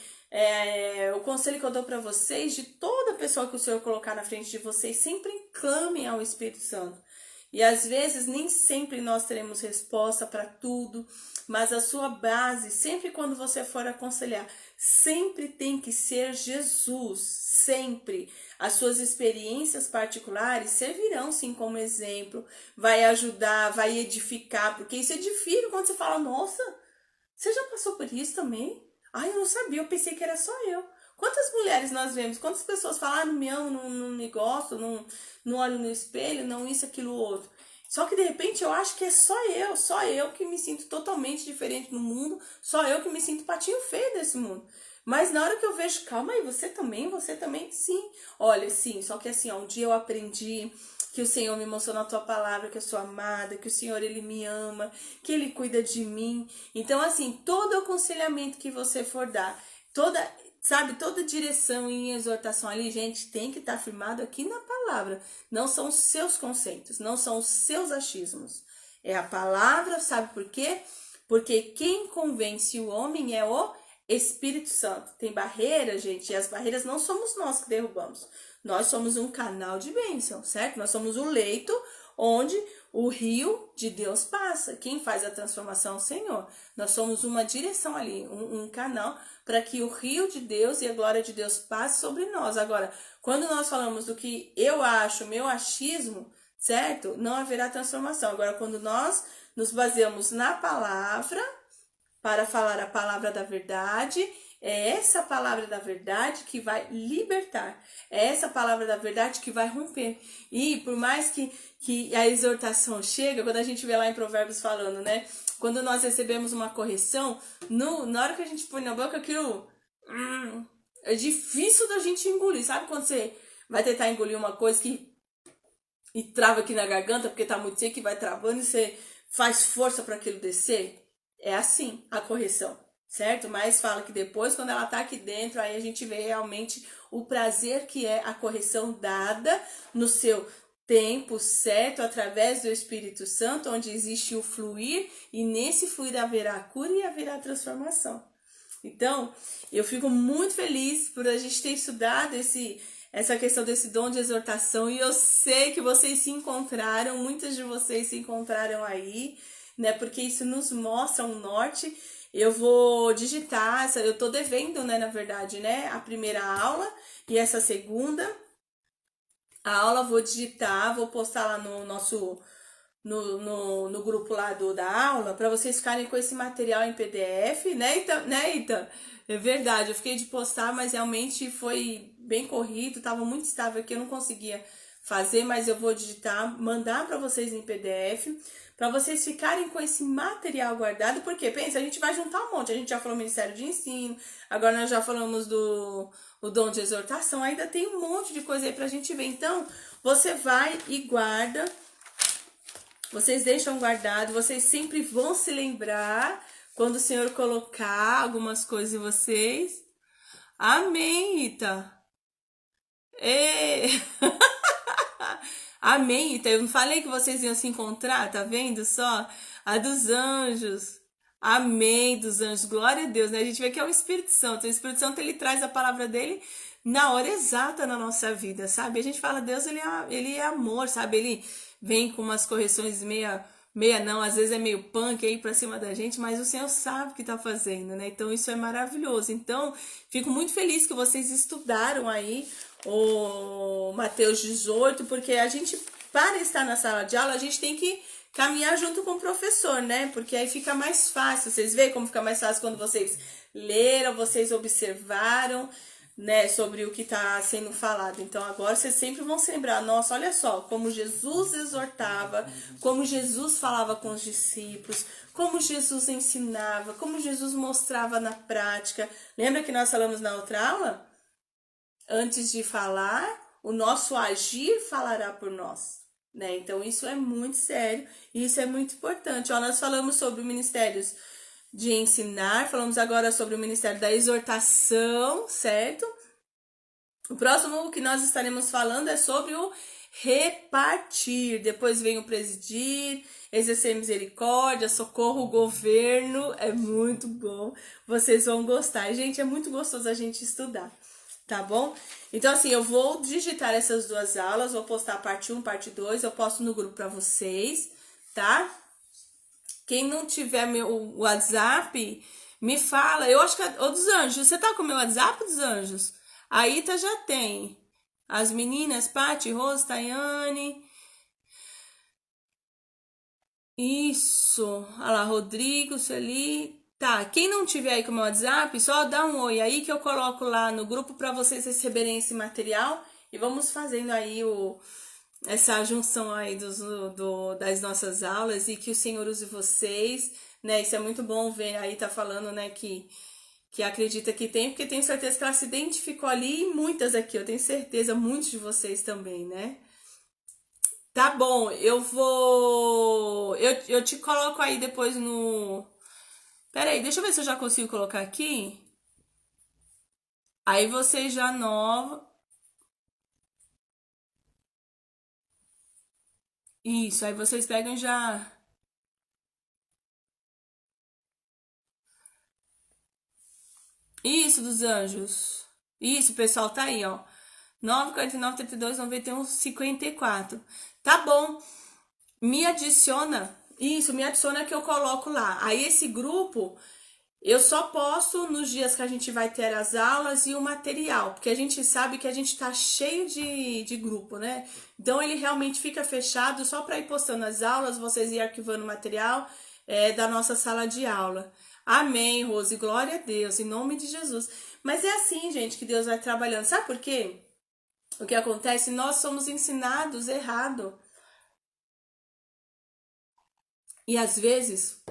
O conselho que eu dou para vocês, de toda pessoa que o Senhor colocar na frente de vocês, sempre clamem ao Espírito Santo. E às vezes nem sempre nós teremos resposta para tudo, mas a sua base, sempre quando você for aconselhar, sempre tem que ser Jesus, sempre. As suas experiências particulares servirão sim como exemplo, vai ajudar, vai edificar, porque isso edifica quando você fala, nossa, você já passou por isso também? Ai, eu não sabia, eu pensei que era só eu. Quantas mulheres nós vemos? Quantas pessoas falam, não me amo, não me gosto, não olho no espelho, não isso, aquilo, outro. Só que de repente eu acho que é só eu que me sinto totalmente diferente no mundo, só eu que me sinto patinho feio desse mundo. Mas na hora que eu vejo, calma aí, você também, sim. Olha, sim, só que assim, ó, um dia eu aprendi que o Senhor me mostrou na tua palavra que eu sou amada, que o Senhor, Ele me ama, que Ele cuida de mim. Então, assim, todo aconselhamento que você for dar, toda direção e exortação ali, gente, tem que estar firmado aqui na palavra. Não são os seus conceitos, não são os seus achismos. É a palavra, sabe por quê? Porque quem convence o homem é o Espírito Santo. Tem barreiras, gente, e as barreiras não somos nós que derrubamos. Nós somos um canal de bênção, certo? Nós somos o leito onde o rio de Deus passa. Quem faz a transformação é o Senhor. Nós somos uma direção ali, um canal para que o rio de Deus e a glória de Deus passe sobre nós. Agora, quando nós falamos do que eu acho, meu achismo, certo? Não haverá transformação. Agora, quando nós nos baseamos na palavra para falar a palavra da verdade, é essa palavra da verdade que vai libertar. É essa palavra da verdade que vai romper. E por mais que a exortação chega, quando a gente vê lá em Provérbios falando, né? Quando nós recebemos uma correção, na hora que a gente põe na boca aquilo, é difícil da gente engolir. Sabe quando você vai tentar engolir uma coisa e trava aqui na garganta porque tá muito seco e vai travando e você faz força para aquilo descer? É assim a correção, certo? Mas fala que depois, quando ela tá aqui dentro, aí a gente vê realmente o prazer que é a correção dada no seu tempo certo, através do Espírito Santo, onde existe o fluir, e nesse fluir haverá cura e haverá transformação. Então, eu fico muito feliz por a gente ter estudado essa questão desse dom de exortação, e eu sei que vocês se encontraram, muitas de vocês se encontraram aí, né? Porque isso nos mostra um norte. Eu vou digitar, eu tô devendo, né, na verdade, né, a primeira aula e essa segunda aula vou digitar, vou postar lá no nosso no grupo lá da aula para vocês ficarem com esse material em PDF, né? Então, é verdade, eu fiquei de postar, mas realmente foi bem corrido, tava muito estável aqui, eu não conseguia fazer, mas eu vou digitar, mandar para vocês em PDF, para vocês ficarem com esse material guardado, porque pensa, a gente vai juntar um monte, a gente já falou Ministério de Ensino, agora nós já falamos o dom de exortação, ainda tem um monte de coisa aí pra gente ver. Então, você vai e guarda, vocês deixam guardado, vocês sempre vão se lembrar quando o Senhor colocar algumas coisas em vocês. Amém, Ita. Amém, Ita. Eu não falei que vocês iam se encontrar, tá vendo só? A dos anjos. Amém, dos anjos. Glória a Deus, né? A gente vê que é o Espírito Santo. O Espírito Santo, ele traz a palavra dele na hora exata na nossa vida, sabe? A gente fala, Deus, ele é amor, sabe? Ele vem com umas correções meia não, às vezes é meio punk aí pra cima da gente, mas o Senhor sabe o que tá fazendo, né? Então isso é maravilhoso. Então, fico muito feliz que vocês estudaram aí o Mateus 18, porque a gente, para estar na sala de aula, a gente tem que caminhar junto com o professor, né? Porque aí fica mais fácil. Vocês veem como fica mais fácil quando vocês leram, vocês observaram, né, sobre o que está sendo falado. Então agora vocês sempre vão se lembrar, nossa, olha só, como Jesus exortava, como Jesus falava com os discípulos, como Jesus ensinava, como Jesus mostrava na prática. Lembra que nós falamos na outra aula? Antes de falar, o nosso agir falará por nós, né? Então isso é muito sério e isso é muito importante. Ó, nós falamos sobre ministérios de ensinar, falamos agora sobre o ministério da exortação, certo? O próximo que nós estaremos falando é sobre o repartir. Depois vem o presidir, exercer misericórdia, socorro, governo. É muito bom. Vocês vão gostar. Gente, é muito gostoso a gente estudar. Tá bom? Então, assim, eu vou digitar essas duas aulas, vou postar parte 1, parte 2, eu posto no grupo pra vocês, tá? Quem não tiver meu WhatsApp, me fala. Eu acho que... Ô, dos anjos, você tá com o meu WhatsApp, dos anjos? A Ita já tem. As meninas, Paty, Rose, Tayane. Isso. Olha lá, Rodrigo, Sueli. Tá, quem não tiver aí com o meu WhatsApp, só dá um oi aí que eu coloco lá no grupo para vocês receberem esse material e vamos fazendo aí essa junção aí das nossas aulas e que o Senhor use vocês, né? Isso é muito bom ver aí, tá falando, né, que acredita que tem, porque tenho certeza que ela se identificou ali e muitas aqui, eu tenho certeza, muitos de vocês também, né? Tá bom, eu vou. Eu te coloco aí depois no. Pera aí, deixa eu ver se eu já consigo colocar aqui. Aí vocês já nova. Isso, aí vocês pegam e já. Isso, dos anjos. Isso, o pessoal tá aí, ó. 949 32 91 54. Tá bom. Me adiciona. Isso, me adiciona que eu coloco lá. Aí esse grupo eu só posto nos dias que a gente vai ter as aulas e o material, porque a gente sabe que a gente tá cheio de grupo, né? Então ele realmente fica fechado só para ir postando as aulas, vocês ir arquivando o material da nossa sala de aula. Amém, Rose, glória a Deus, em nome de Jesus. Mas é assim, gente, que Deus vai trabalhando. Sabe por quê? O que acontece? Nós somos ensinados errado. E às vezes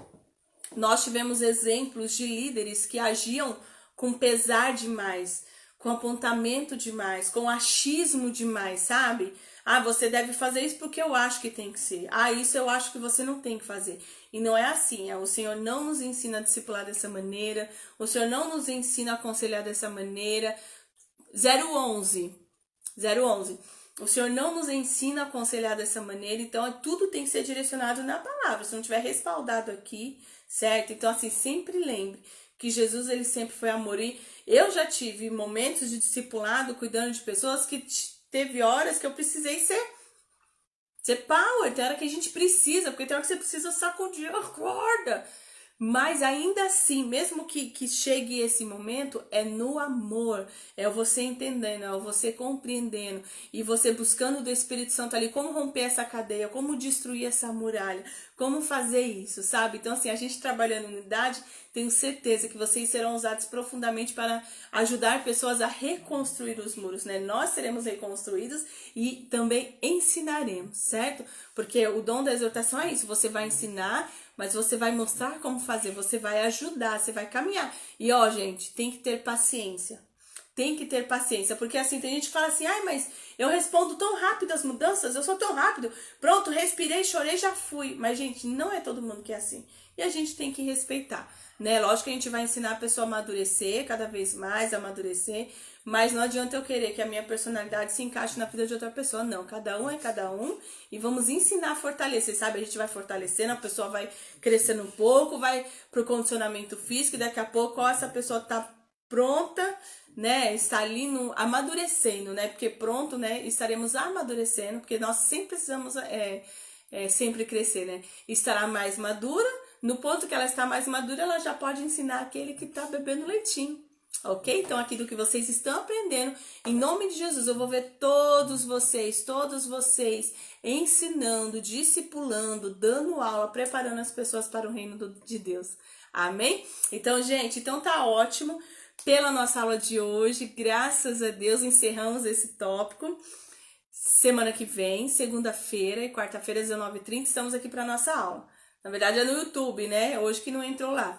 nós tivemos exemplos de líderes que agiam com pesar demais, com apontamento demais, com achismo demais, sabe? Ah, você deve fazer isso porque eu acho que tem que ser. Ah, isso eu acho que você não tem que fazer. E não é assim. O Senhor não nos ensina a discipular dessa maneira. O Senhor não nos ensina a aconselhar dessa maneira. 011. 011. O Senhor não nos ensina a aconselhar dessa maneira, então tudo tem que ser direcionado na palavra. Se não tiver respaldado aqui, certo? Então, assim, sempre lembre que Jesus, ele sempre foi amor. E eu já tive momentos de discipulado, cuidando de pessoas, que teve horas que eu precisei ser power. Tem hora que a gente precisa, porque tem hora que você precisa sacudir a corda. Mas ainda assim, mesmo que chegue esse momento, é no amor, é você entendendo, é você compreendendo e você buscando do Espírito Santo ali como romper essa cadeia, como destruir essa muralha, como fazer isso, sabe? Então, assim, a gente trabalhando em unidade, tenho certeza que vocês serão usados profundamente para ajudar pessoas a reconstruir os muros, né? Nós seremos reconstruídos e também ensinaremos, certo? Porque o dom da exortação é isso, você vai ensinar, mas você vai mostrar como fazer, você vai ajudar, você vai caminhar. E ó, gente, tem que ter paciência. Tem que ter paciência, porque assim, tem gente que fala assim, ai, mas eu respondo tão rápido as mudanças, eu sou tão rápido, pronto, respirei, chorei, já fui. Mas, gente, não é todo mundo que é assim. E a gente tem que respeitar, né? Lógico que a gente vai ensinar a pessoa a amadurecer, cada vez mais amadurecer, mas não adianta eu querer que a minha personalidade se encaixe na vida de outra pessoa, não. Cada um é cada um e vamos ensinar a fortalecer, sabe? A gente vai fortalecendo, a pessoa vai crescendo um pouco, vai pro condicionamento físico e daqui a pouco, ó, essa pessoa tá pronta, né, está ali amadurecendo, né, porque pronto, né, estaremos amadurecendo, porque nós sempre precisamos sempre crescer, né, estará mais madura, no ponto que ela está mais madura, ela já pode ensinar aquele que está bebendo leitinho, ok? Então, aqui do que vocês estão aprendendo, em nome de Jesus, eu vou ver todos vocês ensinando, discipulando, dando aula, preparando as pessoas para o reino de Deus, amém? Então, gente, então tá ótimo. Pela nossa aula de hoje, graças a Deus, encerramos esse tópico. Semana que vem, segunda-feira e quarta-feira, às 19h30, estamos aqui para nossa aula. Na verdade, é no YouTube, né? Hoje que não entrou lá.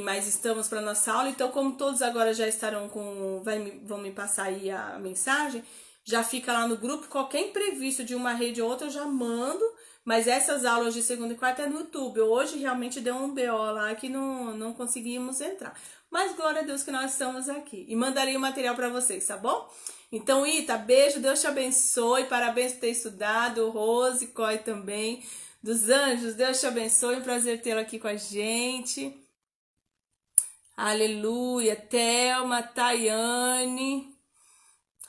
Mas estamos para nossa aula. Então, como todos agora já estarão vão me passar aí a mensagem, já fica lá no grupo. Qualquer imprevisto de uma rede ou outra, eu já mando Mas essas aulas de segunda e quarta é no YouTube. Hoje realmente deu um BO lá que não conseguimos entrar. Mas glória a Deus que nós estamos aqui. E mandarei o material para vocês, tá bom? Então, Ita, beijo, Deus te abençoe. Parabéns por ter estudado. Rose, Coy também. Dos anjos, Deus te abençoe. Um prazer tê-lo aqui com a gente. Aleluia. Thelma, Tayane,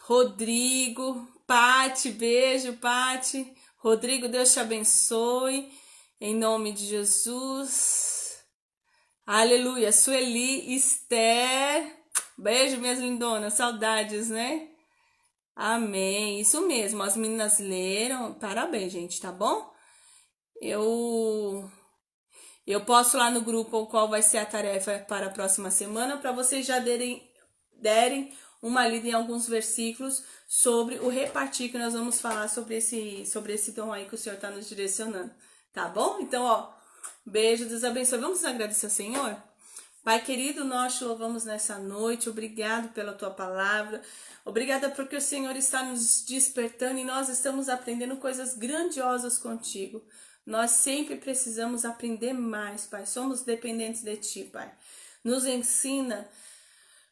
Rodrigo, Pati, beijo, Pati. Rodrigo, Deus te abençoe. Em nome de Jesus. Aleluia. Sueli, Esther. Beijo, minhas lindonas. Saudades, né? Amém. Isso mesmo. As meninas leram. Parabéns, gente, tá bom? Eu posto lá no grupo qual vai ser a tarefa para a próxima semana para vocês já derem uma lida em alguns versículos sobre o repartir que nós vamos falar sobre esse dom aí que o Senhor está nos direcionando, tá bom? Então, ó, beijo, Deus abençoe. Vamos agradecer ao Senhor? Pai querido, nós te louvamos nessa noite, obrigado pela tua palavra, obrigada porque o Senhor está nos despertando e nós estamos aprendendo coisas grandiosas contigo. Nós sempre precisamos aprender mais, Pai, somos dependentes de ti, Pai. Nos ensina,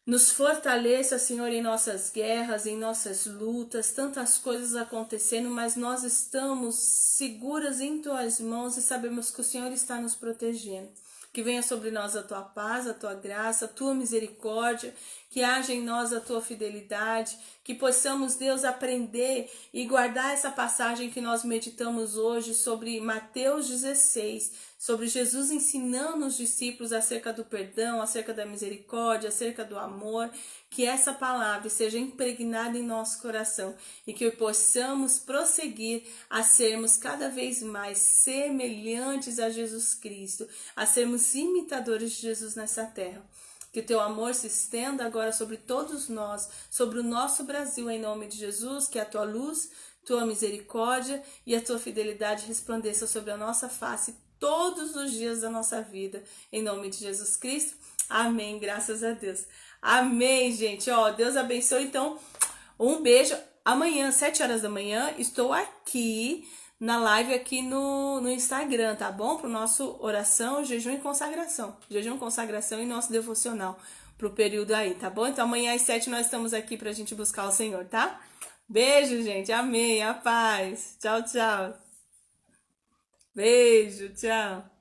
nos fortaleça, Senhor, em nossas guerras, em nossas lutas, tantas coisas acontecendo, mas nós estamos seguras em tuas mãos e sabemos que o Senhor está nos protegendo. Que venha sobre nós a tua paz, a tua graça, a tua misericórdia, que haja em nós a tua fidelidade, que possamos, Deus, aprender e guardar essa passagem que nós meditamos hoje sobre Mateus 16, sobre Jesus ensinando os discípulos acerca do perdão, acerca da misericórdia, acerca do amor, que essa palavra seja impregnada em nosso coração e que possamos prosseguir a sermos cada vez mais semelhantes a Jesus Cristo, a sermos imitadores de Jesus nessa terra. Que o teu amor se estenda agora sobre todos nós, sobre o nosso Brasil, em nome de Jesus, que a tua luz, tua misericórdia e a tua fidelidade resplandeça sobre a nossa face todos os dias da nossa vida, em nome de Jesus Cristo. Amém, graças a Deus. Amém, gente. Ó, Deus abençoe. Então, um beijo. Amanhã, 7 horas da manhã, estou aqui na live aqui no Instagram, tá bom? Pro nosso oração, jejum e consagração. Jejum, consagração e nosso devocional pro período aí, tá bom? Então, amanhã às 7 nós estamos aqui pra gente buscar o Senhor, tá? Beijo, gente. Amém. A paz. Tchau, tchau. Beijo. Tchau.